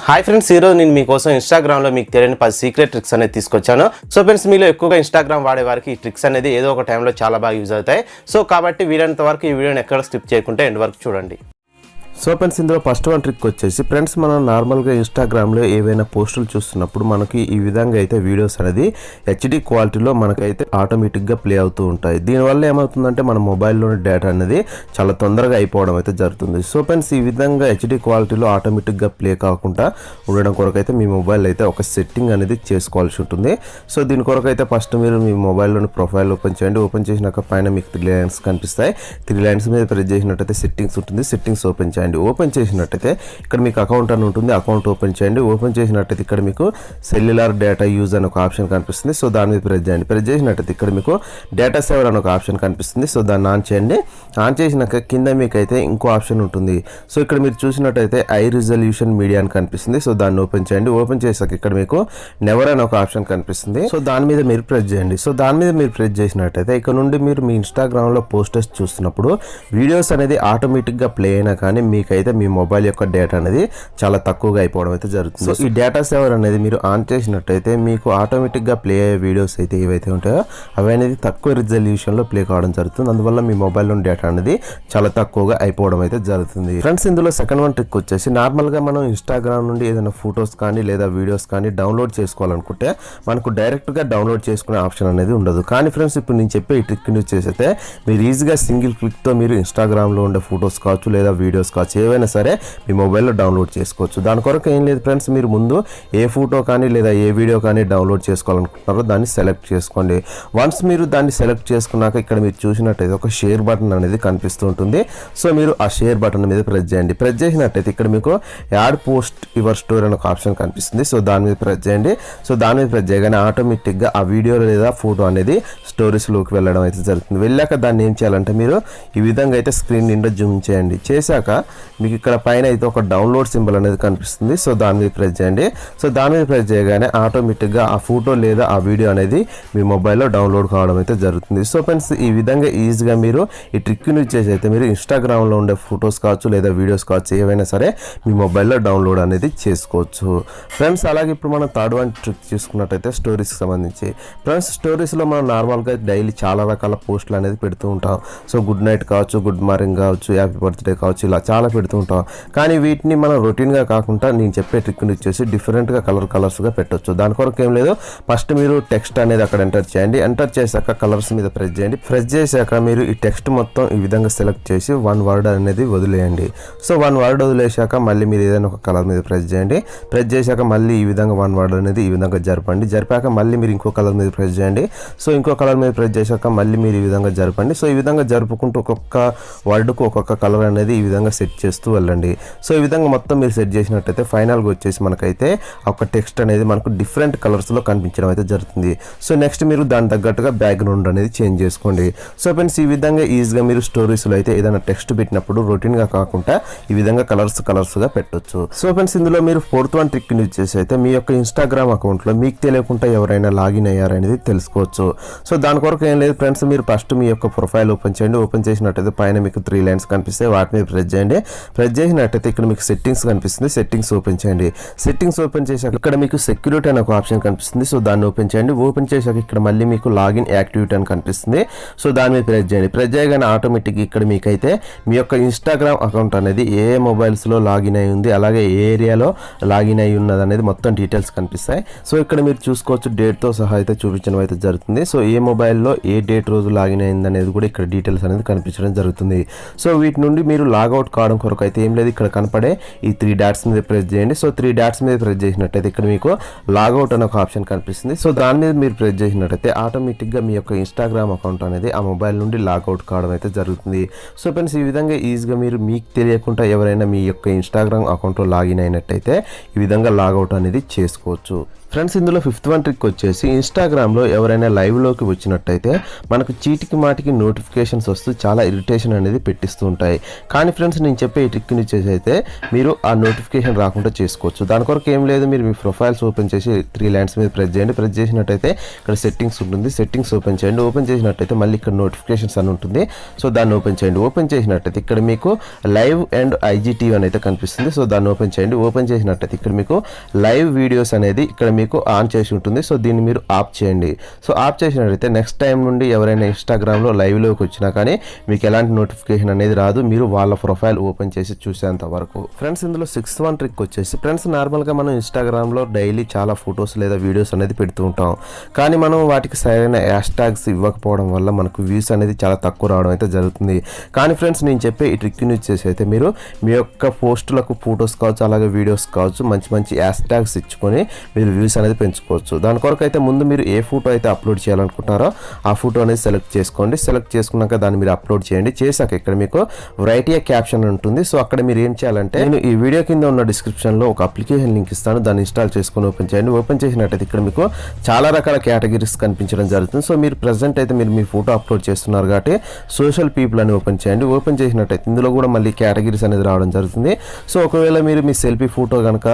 Hi friends, ఈరోజు నేను మీకోసం ఇన్స్టాగ్రామ్లో మీకు తెలియని 10 సీక్రెట్ ట్రిక్స్ అనేది తీసుకొచ్చాను. సో ఫ్రెండ్స్, మీలో ఎక్కువగా ఇన్స్టాగ్రామ్ వాడే వారికి ఈ ట్రిక్స్ అనేది ఏదో ఒక టైంలో చాలా బాగా యూజ్ అవుతాయి. సో కాబట్టి వీలైనంత వరకు ఈ వీడియోని ఎక్కడ స్కిప్ చేయకుండా ఎండ్ వరకు చూడండి. సో ఫ్రెండ్స్, ఇందులో ఫస్ట్ వన్ ట్రిక్ వచ్చేసి ఫ్రెండ్స్, మనం నార్మల్గా ఇన్స్టాగ్రామ్లో ఏవైనా పోస్టులు చూస్తున్నప్పుడు మనకి ఈ విధంగా అయితే వీడియోస్ అనేది హెచ్డి క్వాలిటీలో మనకైతే ఆటోమేటిక్గా ప్లే అవుతూ ఉంటాయి. దీనివల్ల ఏమవుతుందంటే మన మొబైల్లోని డేటా అనేది చాలా తొందరగా అయిపోవడం అయితే జరుగుతుంది. సో ఫ్రెండ్స్, ఈ విధంగా హెచ్డి క్వాలిటీలో ఆటోమేటిక్గా ప్లే కాకుండా ఉండడం కొరకు అయితే మీ మొబైల్ అయితే ఒక సెట్టింగ్ అనేది చేసుకోవాల్సి ఉంటుంది. సో దీని కొరకు అయితే ఫస్ట్ మీరు మీ మొబైల్లోని ప్రొఫైల్ ఓపెన్ చేయండి. ఓపెన్ చేసినాక పైన మీకు 3 లైన్స్ కనిపిస్తాయి. 3 లైన్స్ మీద ప్రెస్ చేసినట్టయితే సెట్టింగ్స్ ఉంటుంది. సెట్టింగ్స్ ఓపెన్ చేయండి. ఓపెన్ చేసినట్టయితే ఇక్కడ మీకు అకౌంట్ అని ఉంటుంది. అకౌంట్ ఓపెన్ చేయండి. ఓపెన్ చేసినట్టయితే ఇక్కడ మీకు సెల్యులార్ డేటా యూజ్ అని ఒక ఆప్షన్ కనిపిస్తుంది. సో దాని మీద ప్రెస్ చేయండి. ప్రెస్ చేసినట్టయితే ఇక్కడ మీకు డేటా సేవర్ అని ఒక ఆప్షన్ కనిపిస్తుంది. సో దాన్ని ఆన్ చేయండి. ఆన్ చేసినాక కింద మీకు అయితే ఇంకో ఆప్షన్ ఉంటుంది. సో ఇక్కడ మీరు చూసినట్టయితే హై రిజల్యూషన్ మీడియా అని కనిపిస్తుంది. సో దాన్ని ఓపెన్ చేయండి. ఓపెన్ చేసాక ఇక్కడ మీకు నెవర్ అని ఒక ఆప్షన్ కనిపిస్తుంది. సో దాని మీద మీరు ప్రెస్ చేయండి. సో దాని మీద మీరు ప్రెస్ చేసినట్టయితే ఇక్కడ నుండి మీరు మీ ఇన్స్టాగ్రామ్లో పోస్టర్స్ చూస్తున్నప్పుడు వీడియోస్ అనేది ఆటోమేటిక్గా ప్లే అయినా కానీ మీకైతే మీ మొబైల్ యొక్క డేటా అనేది చాలా తక్కువగా అయిపోవడం అయితే జరుగుతుంది. సో ఈ డేటా సేవర్ అనేది మీరు ఆన్ చేసినట్టయితే మీకు ఆటోమేటిక్గా ప్లే అయ్యే వీడియోస్ అయితే ఏవైతే ఉంటాయో అవి అనేది తక్కువ రిజల్యూషన్లో ప్లే కావడం జరుగుతుంది. అందువల్ల మీ మొబైల్లోని డేటా అనేది చాలా తక్కువగా అయిపోవడం అయితే జరుగుతుంది. ఫ్రెండ్స్, ఇందులో సెకండ్ వన్ ట్రిక్ వచ్చేసి నార్మల్గా మనం ఇన్స్టాగ్రామ్ నుండి ఏదైనా ఫొటోస్ కానీ లేదా వీడియోస్ కానీ డౌన్లోడ్ చేసుకోవాలనుకుంటే మనకు డైరెక్ట్గా డౌన్లోడ్ చేసుకునే ఆప్షన్ అనేది ఉండదు. కానీ ఫ్రెండ్స్, ఇప్పుడు నేను చెప్పే ఈ ట్రిక్ యూజ్ చేస్తే మీరు ఈజీగా సింగిల్ క్లిక్తో మీరు ఇన్స్టాగ్రామ్లో ఉండే ఫొటోస్ కావచ్చు లేదా వీడియోస్ కావచ్చు ఏవైనా సరే మీ మొబైల్లో డౌన్లోడ్ చేసుకోవచ్చు. దాని కొరకు ఏం లేదు ఫ్రెండ్స్, మీరు ముందు ఏ ఫోటో కానీ లేదా ఏ వీడియో కానీ డౌన్లోడ్ చేసుకోవాలనుకుంటున్నారో దాన్ని సెలెక్ట్ చేసుకోండి. వన్స్ మీరు దాన్ని సెలెక్ట్ చేసుకున్నాక ఇక్కడ మీరు చూసినట్టయితే ఒక షేర్ బటన్ అనేది కనిపిస్తూ ఉంటుంది. సో మీరు ఆ షేర్ బటన్ మీద ప్రెస్ చేయండి. ప్రెస్ చేసినట్టయితే ఇక్కడ మీకు యాడ్ పోస్ట్ యువర్ స్టోరీ అని ఒక ఆప్షన్ కనిపిస్తుంది. సో దాని మీద ప్రెస్ చేయండి. సో దాని మీద ప్రెస్ చేయగానే ఆటోమేటిక్గా ఆ వీడియో లేదా ఫోటో అనేది స్టోరీస్లోకి వెళ్ళడం అయితే జరుగుతుంది. వెళ్ళాక దాన్ని ఏం చేయాలంటే మీరు ఈ విధంగా అయితే స్క్రీన్ నిండా జూమ్ చేయండి. చేశాక మీకు ఇక్కడ పైన అయితే ఒక డౌన్లోడ్ సింబల్ అనేది కనిపిస్తుంది. సో దాని మీద ప్రెస్ చేయండి. సో దాని మీద ప్రెస్ చేయగానే ఆటోమేటిక్గా ఆ ఫోటో లేదా ఆ వీడియో అనేది మీ మొబైల్లో డౌన్లోడ్ కావడం అయితే జరుగుతుంది. సో ఫ్రెండ్స్, ఈ విధంగా ఈజీగా మీరు ఈ ట్రిక్ యూజ్ చేసి అయితే మీరు ఇన్స్టాగ్రామ్లో ఉండే ఫొటోస్ కావచ్చు లేదా వీడియోస్ కావచ్చు ఏవైనా సరే మీ మొబైల్లో డౌన్లోడ్ అనేది చేసుకోవచ్చు. ఫ్రెండ్స్, అలాగే ఇప్పుడు మనం థర్డ్ వన్ ట్రిక్ చూసుకున్నట్టయితే స్టోరీస్కి సంబంధించి. ఫ్రెండ్స్, స్టోరీస్లో మనం నార్మల్గా డైలీ చాలా రకాల పోస్టులు అనేది పెడుతూ ఉంటాం. సో గుడ్ నైట్ కావచ్చు, గుడ్ మార్నింగ్ కావచ్చు, హ్యాపీ బర్త్డే కావచ్చు, ఇలా చాలా పెడుతూ ఉంటాం. కానీ వీటిని మనం రొటీన్గా కాకుండా నేను చెప్పే ట్రిక్ని వచ్చేసి డిఫరెంట్గా కలర్స్గా పెట్టొచ్చు. దాని కొరకు ఏం లేదు, ఫస్ట్ మీరు టెక్స్ట్ అనేది అక్కడ ఎంటర్ చేయండి. ఎంటర్ చేశాక కలర్స్ మీద ప్రెస్ చేయండి. ప్రెస్ చేశాక మీరు ఈ టెక్స్ట్ మొత్తం ఈ విధంగా సెలెక్ట్ చేసి 1 వర్డ్ అనేది వదిలేయండి. సో 1 వర్డ్ వదిలేశాక మళ్ళీ మీరు ఏదైనా ఒక కలర్ మీద ప్రెస్ చేయండి. ప్రెస్ చేశాక మళ్ళీ ఈ విధంగా 1 వర్డ్ అనేది ఈ విధంగా జరపండి. జరిపాక మళ్ళీ మీరు ఇంకో కలర్ మీద ప్రెస్ చేయండి. సో ఇంకో కలర్ మీద ప్రెస్ చేశాక మళ్ళీ మీరు ఈ విధంగా జరపండి. సో ఈ విధంగా జరుపుకుంటూ ఒక్కొక్క వర్డ్కు ఒక్కొక్క కలర్ అనేది ఈ విధంగా సెట్ చేస్తూ వెళ్ళండి. సో ఈ విధంగా మొత్తం మీరు సెట్ చేసినట్టయితే ఫైనల్గా వచ్చేసి మనకైతే ఒక టెక్స్ట్ అనేది మనకు డిఫరెంట్ కలర్స్లో కనిపించడం అయితే జరుగుతుంది. సో నెక్స్ట్ మీరు దాని తగ్గట్టుగా బ్యాక్గ్రౌండ్ అనేది చేంజ్ చేసుకోండి. సో ఫ్రెండ్స్, ఈ విధంగా ఈజీగా మీరు స్టోరీస్లో అయితే ఏదైనా టెక్స్ట్ పెట్టినప్పుడు రొటీన్గా కాకుండా ఈ విధంగా కలర్స్గా పెట్టొచ్చు. సో ఫ్రెండ్స్, ఇందులో మీరు 4th వన్ ట్రిక్ యూజ్ చేసి అయితే మీ యొక్క ఇన్స్టాగ్రామ్ అకౌంట్లో మీకు తెలియకుండా ఎవరైనా లాగిన్ అయ్యారనేది తెలుసుకోవచ్చు. సో దాని కొరకు ఏం లేదు ఫ్రెండ్స్, మీరు ఫస్ట్ మీ యొక్క ప్రొఫైల్ ఓపెన్ చేయండి. ఓపెన్ చేసినట్టయితే పైన మీకు 3 లైన్స్ కనిపిస్తాయి. వాటి మీద ప్రెస్ చేయండి. ప్రెస్ చేసినట్టయితే ఇక్కడ మీకు సెట్టింగ్స్ కనిపిస్తుంది. సెట్టింగ్స్ ఓపెన్ చేయండి. సెట్టింగ్స్ ఓపెన్ చేశాక ఇక్కడ మీకు సెక్యూరిటీ అనే ఒక ఆప్షన్ కనిపిస్తుంది. సో దాన్ని ఓపెన్ చేయండి. ఓపెన్ చేశాక ఇక్కడ మళ్ళీ మీకు లాగిన్ యాక్టివిటీ అని కనిపిస్తుంది. సో దాని మీద ప్రెస్ చేయండి. ప్రెస్ చేయగానే ఆటోమేటిక్ ఇక్కడ మీకైతే మీ యొక్క ఇన్స్టాగ్రామ్ అకౌంట్ అనేది ఏ మొబైల్స్లో లాగిన్ అయి ఉంది, అలాగే ఏ ఏరియాలో లాగిన్ అయి ఉన్నది అనేది మొత్తం డీటెయిల్స్ కనిపిస్తాయి. సో ఇక్కడ మీరు చూసుకోవచ్చు, డేట్తో సహా అయితే చూపించడం అయితే జరుగుతుంది. సో ఏ మొబైల్లో ఏ డేట్ రోజు లాగిన్ అయింది అనేది కూడా ఇక్కడ డీటెయిల్స్ అనేది కనిపించడం జరుగుతుంది. సో వీటి నుండి మీరు లాగౌట్ కావడం కొరకు అయితే ఏం లేదు, ఇక్కడ కనపడే ఈ 3 డాట్స్ మీద ప్రెస్ చేయండి. సో 3 డాట్స్ మీద ప్రెస్ చేసినట్టయితే ఇక్కడ మీకు లాగౌట్ అనే ఒక ఆప్షన్ కనిపిస్తుంది. సో దాని మీద మీరు ప్రెస్ చేసినట్టయితే ఆటోమేటిక్గా మీ యొక్క ఇన్స్టాగ్రామ్ అకౌంట్ అనేది ఆ మొబైల్ నుండి లాగౌట్ కావడం అయితే జరుగుతుంది. సో ఫ్రెండ్స్, ఈ విధంగా ఈజీగా మీరు మీకు తెలియకుండా ఎవరైనా మీ యొక్క ఇన్స్టాగ్రామ్ అకౌంట్లో లాగిన్ అయినట్టయితే ఈ విధంగా లాగౌట్ అనేది చేసుకోవచ్చు. ఫ్రెండ్స్ ఇందులో ఫిఫ్త్ వన్ ట్రిక్ వచ్చేసి ఇన్స్టాగ్రామ్లో ఎవరైనా లైవ్లోకి వచ్చినట్టయితే మనకు చీటికి మాటికి నోటిఫికేషన్స్ వస్తూ చాలా ఇరిటేషన్ అనేది పెట్టిస్తూ ఉంటాయి. కానీ ఫ్రెండ్స్ నేను చెప్పే ఈ ట్రిక్ని చేసి అయితే మీరు ఆ నోటిఫికేషన్ రాకుండా చేసుకోవచ్చు. దాని కొరకు ఏం లేదు, మీరు మీ ప్రొఫైల్స్ ఓపెన్ చేసి 3 లైన్స్ మీద ప్రెస్ చేయండి. ప్రెస్ చేసినట్టయితే ఇక్కడ సెట్టింగ్స్ ఉంటుంది, సెట్టింగ్స్ ఓపెన్ చేయండి. ఓపెన్ చేసినట్టయితే మళ్ళీ ఇక్కడ నోటిఫికేషన్స్ అని ఉంటుంది. సో దాన్ని ఓపెన్ చేయండి. ఓపెన్ చేసినట్టయితే ఇక్కడ మీకు లైవ్ అండ్ ఐజీటీవీ అని అయితే కనిపిస్తుంది. సో దాన్ని ఓపెన్ చేయండి. ఓపెన్ చేసినట్టయితే ఇక్కడ మీకు లైవ్ వీడియోస్ అనేది ఇక్కడ మీకు ఆన్ చేసి ఉంటుంది. సో దీన్ని మీరు ఆఫ్ చేయండి. సో ఆఫ్ చేసినట్లయితే నెక్స్ట్ టైం నుండి ఎవరైనా ఇన్స్టాగ్రామ్లో లైవ్లోకి వచ్చినా కానీ మీకు ఎలాంటి నోటిఫికేషన్ అనేది రాదు, మీరు వాళ్ళ ప్రొఫైల్ ఓపెన్ చేసి చూసేంత వరకు. ఫ్రెండ్స్ ఇందులో 6th వన్ ట్రిక్ వచ్చేసి ఫ్రెండ్స్ నార్మల్గా మనం ఇన్స్టాగ్రామ్లో డైలీ చాలా ఫొటోస్ లేదా వీడియోస్ అనేది పెడుతూ ఉంటాం. కానీ మనం వాటికి సరైన హ్యాష్ ట్యాగ్స్ ఇవ్వకపోవడం వల్ల మనకు వ్యూస్ అనేది చాలా తక్కువ రావడం అయితే జరుగుతుంది. కానీ ఫ్రెండ్స్ నేను చెప్పే ఈ ట్రిక్ యూజ్ చేసి అయితే మీరు మీ యొక్క పోస్టులకు ఫొటోస్ కావచ్చు అలాగే వీడియోస్ కావచ్చు మంచి మంచి హ్యాష్ ట్యాగ్స్ ఇచ్చుకొని మీరు వ్యూస్ అనేది పెంచుకోవచ్చు. దాని కొరకు అయితే ముందు మీరు ఏ ఫోటో అయితే అప్లోడ్ చేయాలనుకుంటున్నారో ఆ ఫోటో అనేది సెలెక్ట్ చేసుకోండి. సెలెక్ట్ చేసుకున్నాక దాన్ని మీరు అప్లోడ్ చేయండి. చేశాక ఇక్కడ మీకు రైట్ ఏ క్యాప్షన్ ఉంటుంది. సో అక్కడ మీరు ఏం చేయాలంటే నేను ఈ వీడియో కింద ఉన్న డిస్క్రిప్షన్లో ఒక అప్లికేషన్ లింక్ ఇస్తాను, దాన్ని ఇన్స్టాల్ చేసుకొని ఓపెన్ చేయండి. ఓపెన్ చేసినట్టయితే ఇక్కడ మీకు చాలా రకాల కేటగిరీస్ కనిపించడం జరుగుతుంది. సో మీరు ప్రెజెంట్ అయితే మీరు మీ ఫోటో అప్లోడ్ చేస్తున్నారు కాబట్టి సోషల్ పీపుల్ అని ఓపెన్ చేయండి. ఓపెన్ చేసినట్టయితే ఇందులో కూడా మళ్ళీ కేటగిరీస్ అనేది రావడం జరుగుతుంది. సో ఒకవేళ మీరు మీ సెల్ఫీ ఫోటో కనుక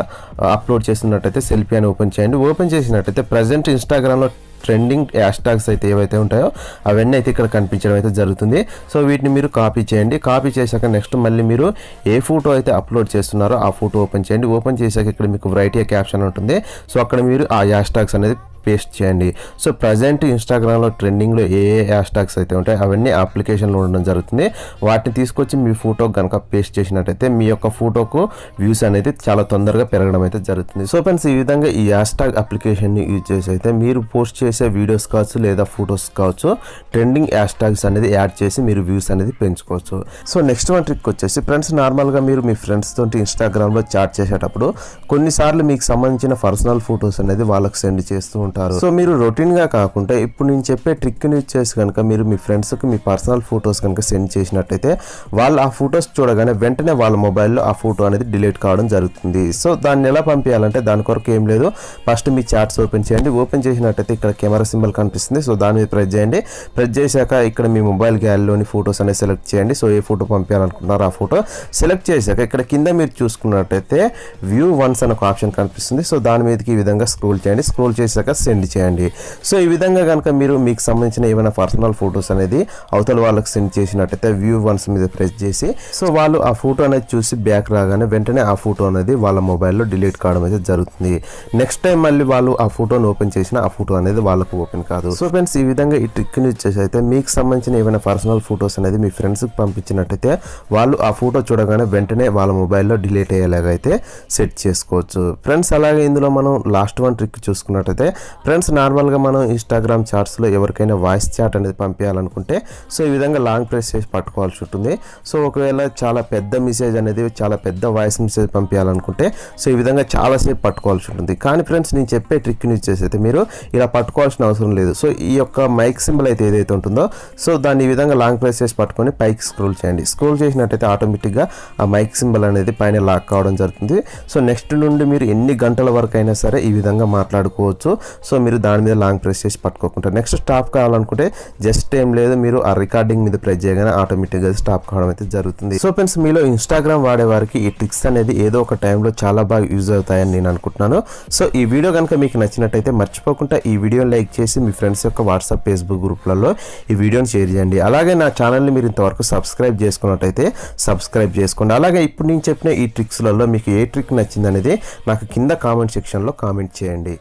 అప్లోడ్ చేస్తున్నట్టయితే సెల్ఫీ అని ఓపెన్ చేయండి. ఓపెన్ చేసినట్టయితే ప్రజెంట్ ఇన్స్టాగ్రామ్లో ట్రెండింగ్ హ్యాష్ ట్యాగ్స్ అయితే ఏవైతే ఉంటాయో అవన్నీ అయితే ఇక్కడ కనిపించడం అయితే జరుగుతుంది. సో వీటిని మీరు కాపీ చేయండి. కాపీ చేశాక నెక్స్ట్ మళ్ళీ మీరు ఏ ఫోటో అయితే అప్లోడ్ చేస్తున్నారో ఆ ఫోటో ఓపెన్ చేయండి. ఓపెన్ చేశాక ఇక్కడ మీకు రైట్ ఏ క్యాప్షన్ ఉంటుంది. సో అక్కడ మీరు ఆ హ్యాష్ ట్యాగ్స్ అనేది పేస్ట్ చేయండి. సో ప్రజెంట్ ఇన్స్టాగ్రామ్లో ట్రెండింగ్లో ఏ హ్యాష్ ట్యాగ్స్ అయితే ఉంటాయో అవన్నీ అప్లికేషన్లో ఉండడం జరుగుతుంది. వాటిని తీసుకొచ్చి మీ ఫోటో కనుక పేస్ట్ చేసినట్టయితే మీ యొక్క ఫోటోకు వ్యూస్ అనేది చాలా తొందరగా పెరగడం అయితే జరుగుతుంది. సో ఫ్రెండ్స్ ఈ విధంగా ఈ హ్యాష్ ట్యాగ్ అప్లికేషన్ని యూజ్ చేసి అయితే మీరు పోస్ట్ చేసే వీడియోస్ కావచ్చు లేదా ఫొటోస్ కావచ్చు ట్రెండింగ్ హ్యాష్ ట్యాగ్స్ అనేది యాడ్ చేసి మీరు వ్యూస్ అనేది పెంచుకోవచ్చు. సో నెక్స్ట్ వన్ ట్రిక్ వచ్చేసి ఫ్రెండ్స్ నార్మల్గా మీరు మీ ఫ్రెండ్స్ తోటి ఇన్స్టాగ్రామ్లో చాట్ చేసేటప్పుడు కొన్నిసార్లు మీకు సంబంధించిన పర్సనల్ ఫొటోస్ అనేది వాళ్ళకి సెండ్ చేస్తూ ఉంటారు. సో మీరు రొటీన్ గా కాకుండా ఇప్పుడు నేను చెప్పే ట్రిక్ ని యూజ్ చేసి కనుక మీరు మీ ఫ్రెండ్స్ కి మీ పర్సనల్ ఫొటోస్ కనుక సెండ్ చేసినట్టయితే వాళ్ళు ఆ ఫొటోస్ చూడగానే వెంటనే వాళ్ళ మొబైల్లో ఆ ఫోటో అనేది డిలీట్ కావడం జరుగుతుంది. సో దాన్ని ఎలా పంపించాలంటే దాని కొరకు ఏం లేదు, ఫస్ట్ మీ చాట్స్ ఓపెన్ చేయండి. ఓపెన్ చేసినట్టయితే ఇక్కడ కెమెరా సింబల్ కనిపిస్తుంది. సో దాని మీద ప్రెస్ చేయండి. ప్రెస్ చేశాక ఇక్కడ మీ మొబైల్ గ్యాలరీలోని ఫొటోస్ అనేది సెలెక్ట్ చేయండి. సో ఏ ఫోటో పంపించాలనుకుంటున్నారో ఆ ఫోటో సెలెక్ట్ చేశాక ఇక్కడ కింద మీరు చూసుకున్నట్టయితే వ్యూ వన్స్ అనే ఒక ఆప్షన్ కనిపిస్తుంది. సో దాని మీదకి ఈ విధంగా స్క్రోల్ చేయండి. స్క్రోల్ చేశాక సెండ్ చేయండి. సో ఈ విధంగా కనుక మీరు మీకు సంబంధించిన ఏమైనా పర్సనల్ ఫొటోస్ అనేది అవతల వాళ్ళకి సెండ్ చేసినట్టయితే వ్యూ వన్స్ మీద ప్రెస్ చేసి సో వాళ్ళు ఆ ఫోటో అనేది చూసి బ్యాక్ రాగానే వెంటనే ఆ ఫోటో అనేది వాళ్ళ మొబైల్లో డిలీట్ కావడం అయితే జరుగుతుంది. నెక్స్ట్ టైం మళ్ళీ వాళ్ళు ఆ ఫోటోని ఓపెన్ చేసినా ఆ ఫోటో అనేది వాళ్ళకు ఓపెన్ కాదు. సో ఫ్రెండ్స్ ఈ విధంగా ఈ ట్రిక్ ని చేసి అయితే మీకు సంబంధించిన ఏమైనా పర్సనల్ ఫొటోస్ అనేది మీ ఫ్రెండ్స్కి పంపించినట్టయితే వాళ్ళు ఆ ఫోటో చూడగానే వెంటనే వాళ్ళ మొబైల్లో డిలీట్ అయ్యేలాగైతే సెట్ చేసుకోవచ్చు. ఫ్రెండ్స్ అలాగే ఇందులో మనం లాస్ట్ వన్ ట్రిక్ చూసుకున్నట్టయితే ఫ్రెండ్స్ నార్మల్గా మనం ఇన్స్టాగ్రామ్ చాట్స్లో ఎవరికైనా వాయిస్ చాట్ అనేది పంపించాలనుకుంటే సో ఈ విధంగా లాంగ్ ప్రెస్ చేసి పట్టుకోవాల్సి ఉంటుంది. సో ఒకవేళ చాలా పెద్ద మెసేజ్ అనేది చాలా పెద్ద వాయిస్ మెసేజ్ పంపించాలనుకుంటే సో ఈ విధంగా చాలాసేపు పట్టుకోవాల్సి ఉంటుంది. కానీ ఫ్రెండ్స్ నేను చెప్పే ట్రిక్ని యూజ్ చేసి అయితే మీరు ఇలా పట్టుకోవాల్సిన అవసరం లేదు. సో ఈ యొక్క మైక్ సింబల్ అయితే ఏదైతే ఉంటుందో సో దాన్ని ఈ విధంగా లాంగ్ ప్రెస్ చేసి పట్టుకొని పైకి స్క్రోల్ చేయండి. స్క్రోల్ చేసినట్టయితే ఆటోమేటిక్గా ఆ మైక్ సింబల్ అనేది పైన లాక్ కావడం జరుగుతుంది. సో నెక్స్ట్ నుండి మీరు ఎన్ని గంటల వరకు అయినా సరే ఈ విధంగా మాట్లాడుకోవచ్చు. సో మీరు దాని మీద లాంగ్ ప్రెస్ చేసి పట్టుకోకుండా నెక్స్ట్ స్టాప్ కావాలనుకుంటే జస్ట్ ఏం లేదు, మీరు ఆ రికార్డింగ్ మీద ప్రెస్ చేయగానే ఆటోమేటిక్గా స్టాప్ కావడం అయితే జరుగుతుంది. సో ఫ్రెండ్స్ మీలో ఇన్స్టాగ్రామ్ వాడే వారికి ఈ ట్రిక్స్ అనేది ఏదో ఒక టైంలో చాలా బాగా యూజ్ అవుతాయని నేను అనుకుంటున్నాను. సో ఈ వీడియో కనుక మీకు నచ్చినట్టయితే మర్చిపోకుండా ఈ వీడియోని లైక్ చేసి మీ ఫ్రెండ్స్ యొక్క వాట్సాప్ ఫేస్బుక్ గ్రూప్లలో ఈ వీడియోని షేర్ చేయండి. అలాగే నా ఛానల్ని మీరు ఇంతవరకు సబ్స్క్రైబ్ చేసుకున్నట్టయితే సబ్స్క్రైబ్ చేసుకోండి. అలాగే ఇప్పుడు నేను చెప్పిన ఈ ట్రిక్స్లలో మీకు ఏ ట్రిక్ నచ్చింది అనేది నాకు కింద కామెంట్ సెక్షన్లో కామెంట్ చేయండి.